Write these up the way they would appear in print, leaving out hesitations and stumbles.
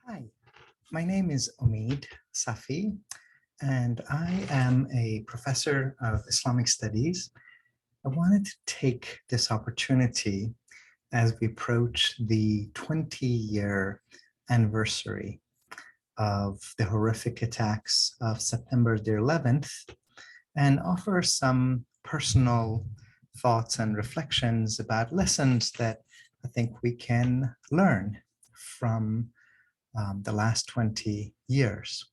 Hi, my name is Omid Safi, and I am a professor of Islamic studies. I wanted to take this opportunity as we approach the 20-year anniversary of the horrific attacks of September the 11th and offer some personal thoughts and reflections about lessons that I think we can learn from the last 20 years.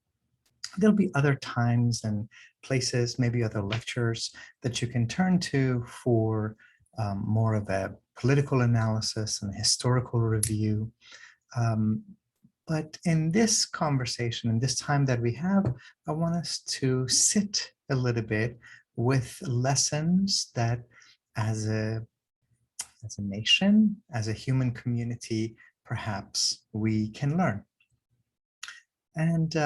There'll be other times and places, maybe other lectures that you can turn to for more of a political analysis and historical review. But in this conversation, in this time that we have, I want us to sit a little bit with lessons that as a nation, as a human community, perhaps we can learn. And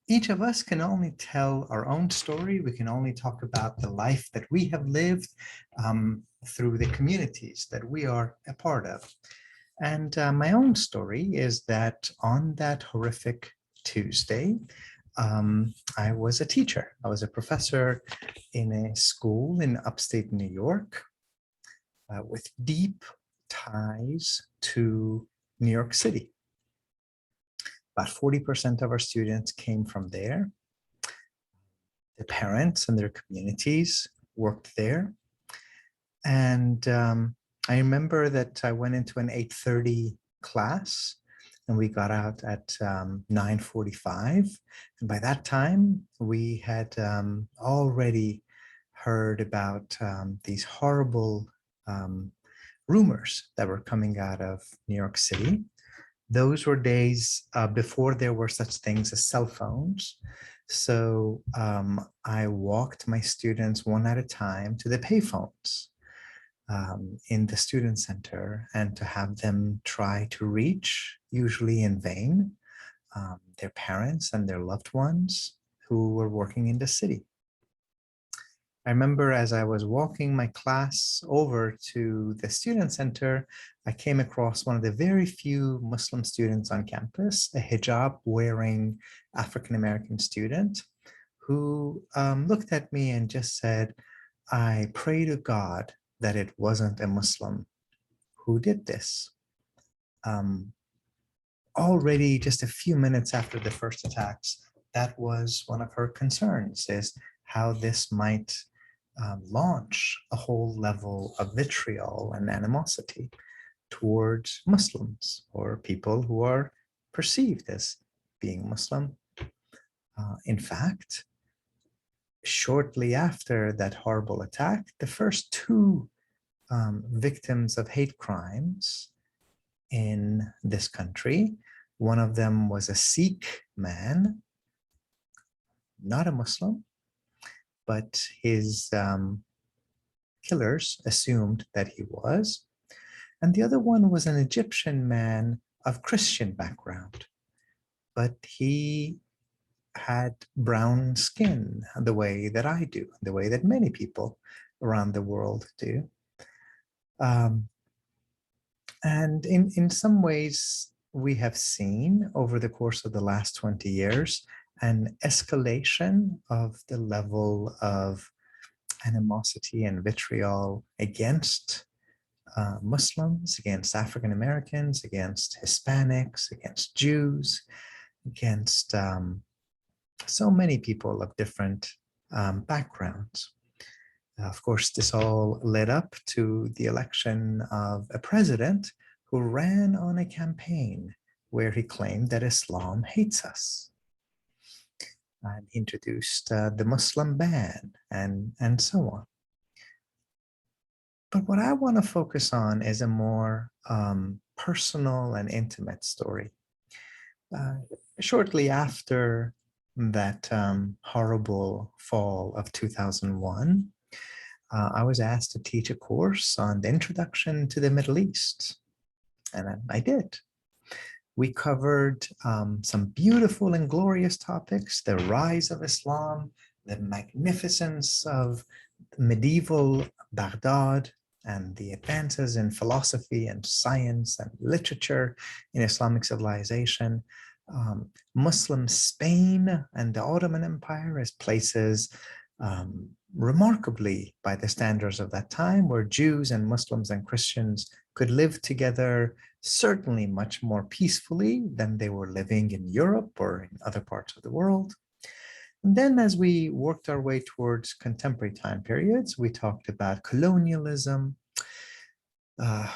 each of us can only tell our own story. We can only talk about the life that we have lived through the communities that we are a part of. And my own story is that on that horrific Tuesday, I was a teacher. I was a professor in a school in upstate New York with deep ties to New York City. About 40% of our students came from there. The parents and their communities worked there. And I remember that I went into an 8:30 class and we got out at 9:45. And by that time, we had already heard about these horrible rumors that were coming out of New York City. Those were days before there were such things as cell phones. So I walked my students one at a time to the payphones in the student center and to have them try to reach, usually in vain, their parents and their loved ones who were working in the city. I remember as I was walking my class over to the student center, I came across one of the very few Muslim students on campus, a hijab wearing African-American student who looked at me and just said, "I pray to God that it wasn't a Muslim who did this." Already just a few minutes after the first attacks, that was one of her concerns, is how this might launch a whole level of vitriol and animosity towards Muslims or people who are perceived as being Muslim. In fact, shortly after that horrible attack, the first two victims of hate crimes in this country, one of them was a Sikh man, not a Muslim, but his killers assumed that he was. And the other one was an Egyptian man of Christian background, but he had brown skin the way that I do, the way that many people around the world do. And in some ways, we have seen over the course of the last 20 years an escalation of the level of animosity and vitriol against Muslims, against African Americans, against Hispanics, against Jews, against so many people of different backgrounds. Of course, this all led up to the election of a president who ran on a campaign where he claimed that Islam hates us, and introduced the Muslim ban and so on. But what I want to focus on is a more personal and intimate story. Shortly after that horrible fall of 2001, I was asked to teach a course on the introduction to the Middle East, and I did. We covered some beautiful and glorious topics: the rise of Islam, the magnificence of medieval Baghdad, and the advances in philosophy and science and literature in Islamic civilization. Muslim Spain and the Ottoman Empire as places remarkably by the standards of that time, where Jews and Muslims and Christians could live together, certainly much more peacefully than they were living in Europe or in other parts of the world. And then as we worked our way towards contemporary time periods, we talked about colonialism.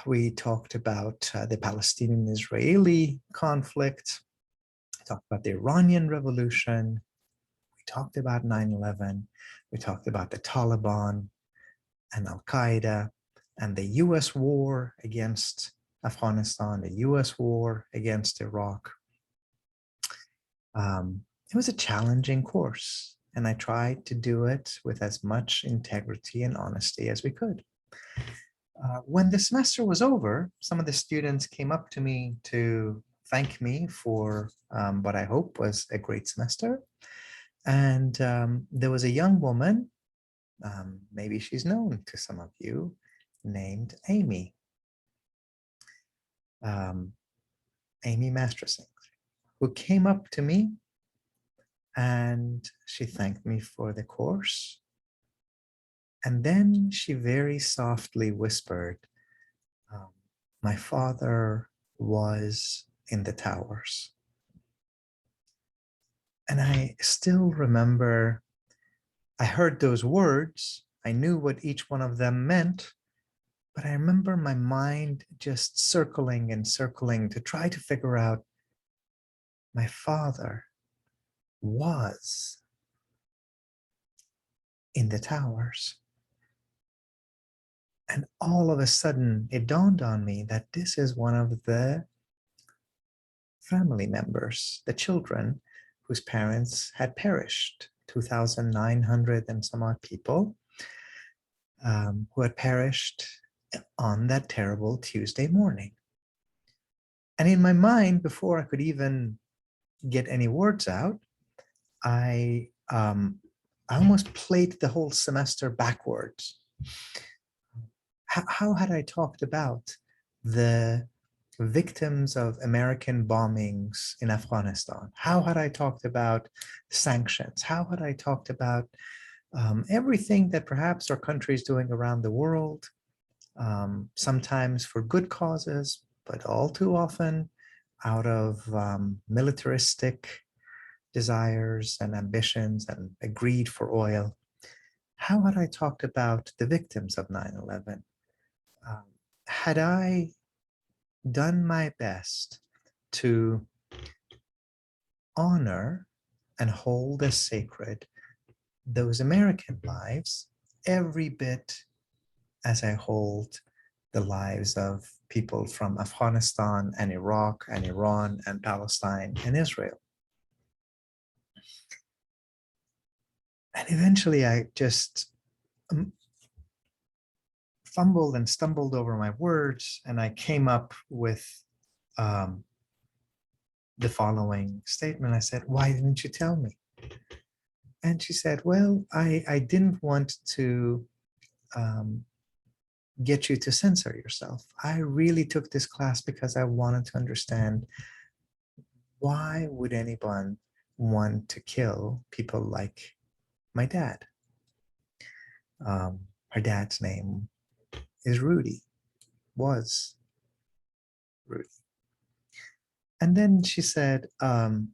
We talked about the Palestinian-Israeli conflict. We talked about the Iranian Revolution. We talked about 9/11. We talked about the Taliban and Al-Qaeda and the US war against Afghanistan, the US war against Iraq. It was a challenging course, and I tried to do it with as much integrity and honesty as we could. When the semester was over, some of the students came up to me to thank me for what I hope was a great semester. And there was a young woman, maybe she's known to some of you, named Amy. Amy Mastersing, who came up to me and she thanked me for the course. And then she very softly whispered, my father was in the towers. And I still remember, I heard those words, I knew what each one of them meant, but I remember my mind just circling and circling to try to figure out, my father was in the towers. And all of a sudden, it dawned on me that this is one of the family members, the children whose parents had perished, 2,900 and some odd people who had perished on that terrible Tuesday morning. And in my mind, before I could even get any words out, I almost played the whole semester backwards. How had I talked about the victims of American bombings in Afghanistan? How had I talked about sanctions? How had I talked about everything that perhaps our country is doing around the world, sometimes for good causes, but all too often out of militaristic desires and ambitions and a greed for oil? How had I talked about the victims of 9/11? Had I done my best to honor and hold as sacred those American lives every bit as I hold the lives of people from Afghanistan and Iraq and Iran and Palestine and Israel? And eventually I just fumbled and stumbled over my words, and I came up with the following statement. I said, why didn't you tell me? And she said, well, I didn't want to get you to censor yourself. I really took this class because I wanted to understand, why would anyone want to kill people like my dad? Her dad's name is Rudy, was Rudy. And then she said, I'm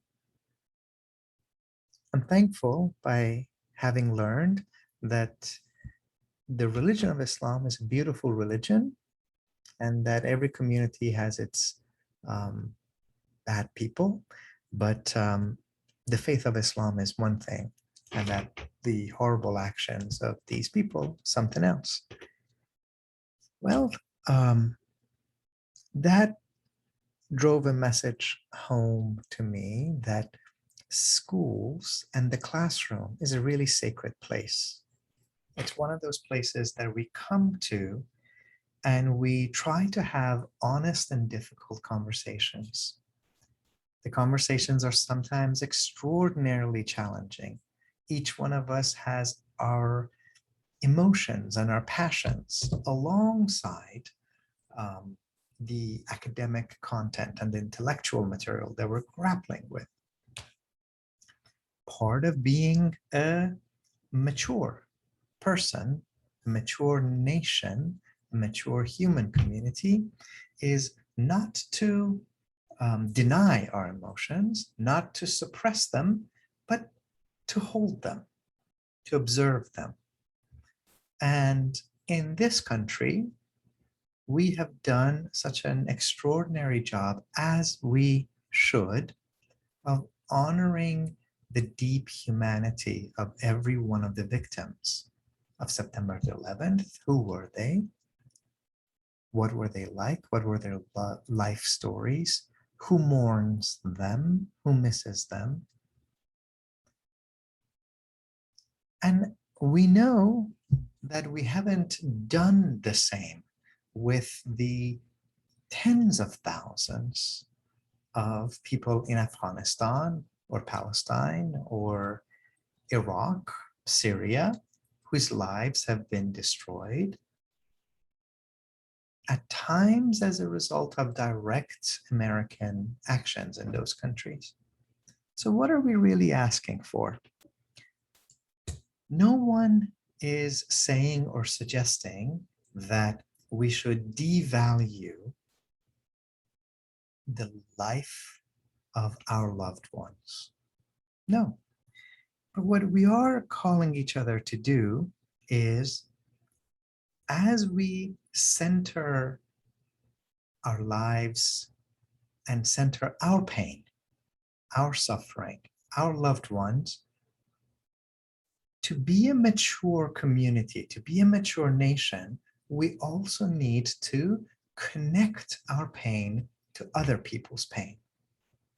thankful by having learned that the religion of Islam is a beautiful religion, and that every community has its bad people, but the faith of Islam is one thing, and that the horrible actions of these people, something else. Well, that drove a message home to me that schools and the classroom is a really sacred place. It's one of those places that we come to and we try to have honest and difficult conversations. The conversations are sometimes extraordinarily challenging. Each one of us has our emotions and our passions alongside the academic content and the intellectual material that we're grappling with. Part of being a mature person, a mature nation, a mature human community is not to deny our emotions, not to suppress them, but to hold them, to observe them. And in this country, we have done such an extraordinary job, as we should, of honoring the deep humanity of every one of the victims of September the 11th. Who were they? What were they like? What were their life stories? Who mourns them? Who misses them? And we know that we haven't done the same with the tens of thousands of people in Afghanistan or Palestine or Iraq, Syria, whose lives have been destroyed, at times as a result of direct American actions in those countries. So what are we really asking for? No one is saying or suggesting that we should devalue the life of our loved ones. No. But what we are calling each other to do is, as we center our lives and center our pain, our suffering, our loved ones, to be a mature community, to be a mature nation, we also need to connect our pain to other people's pain,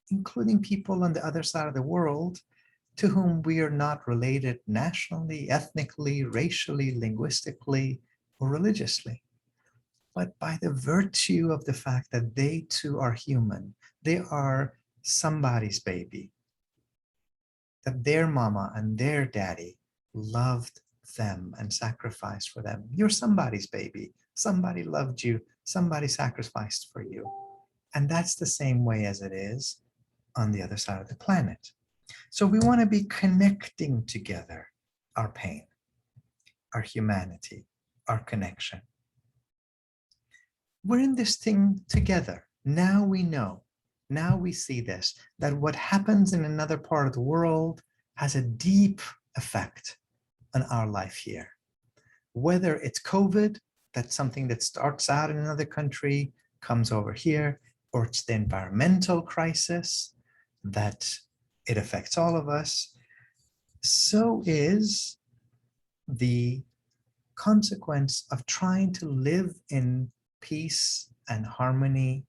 including people on the other side of the world to whom we are not related nationally, ethnically, racially, linguistically, or religiously. But by the virtue of the fact that they too are human, they are somebody's baby, that their mama and their daddy loved them and sacrificed for them. You're somebody's baby. Somebody loved you. Somebody sacrificed for you. And that's the same way as it is on the other side of the planet. So we want to be connecting together our pain, our humanity, our connection. We're in this thing together. Now we know, now we see this, that what happens in another part of the world has a deep effect on our life here. Whether it's COVID, that's something that starts out in another country, comes over here, or it's the environmental crisis that it affects all of us, so is the consequence of trying to live in peace and harmony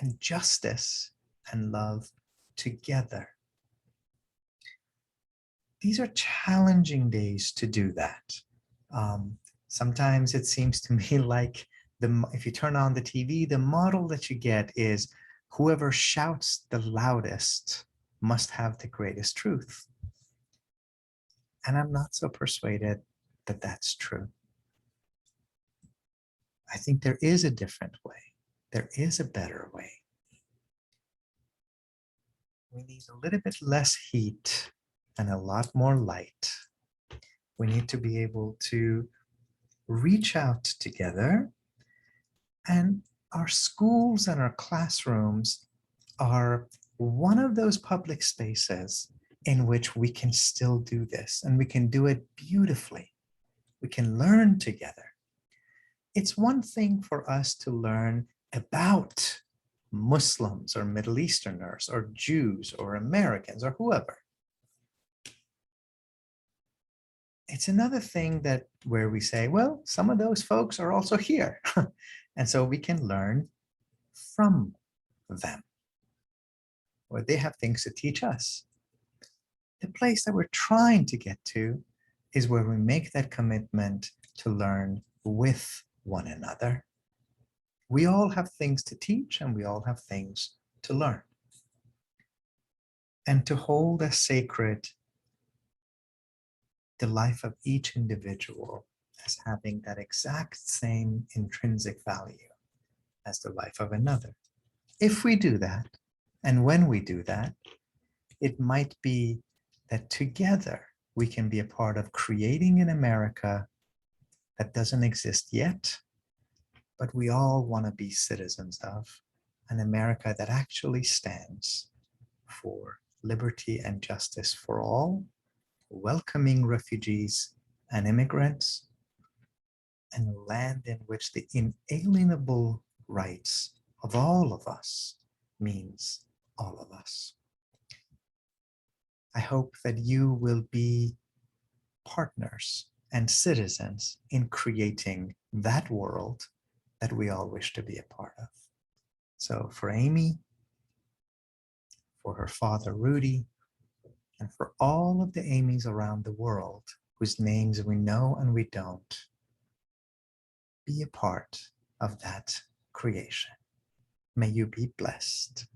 and justice and love together. These are challenging days to do that. Sometimes it seems to me like if you turn on the TV, the model that you get is whoever shouts the loudest must have the greatest truth. And I'm not so persuaded that that's true. I think there is a different way. There is a better way. We need a little bit less heat and a lot more light. We need to be able to reach out together, and our schools and our classrooms are one of those public spaces in which we can still do this, and we can do it beautifully. We can learn together. It's one thing for us to learn about Muslims or Middle Easterners or Jews or Americans or whoever. It's another thing that where we say, well, some of those folks are also here. And so we can learn from them, or they have things to teach us. The place that we're trying to get to is where we make that commitment to learn with one another. We all have things to teach and we all have things to learn. And to hold as sacred the life of each individual as having that exact same intrinsic value. as the life of another. If we do that, and when we do that, it might be that together we can be a part of creating an America that doesn't exist yet, but we all want to be citizens of, an America that actually stands for liberty and justice for all, welcoming refugees and immigrants, and a land in which the inalienable rights of all of us means all of us. I hope that you will be partners and citizens in creating that world that we all wish to be a part of. So for Amy, for her father Rudy, and for all of the Amys around the world whose names we know and we don't, be a part of that creation. May you be blessed.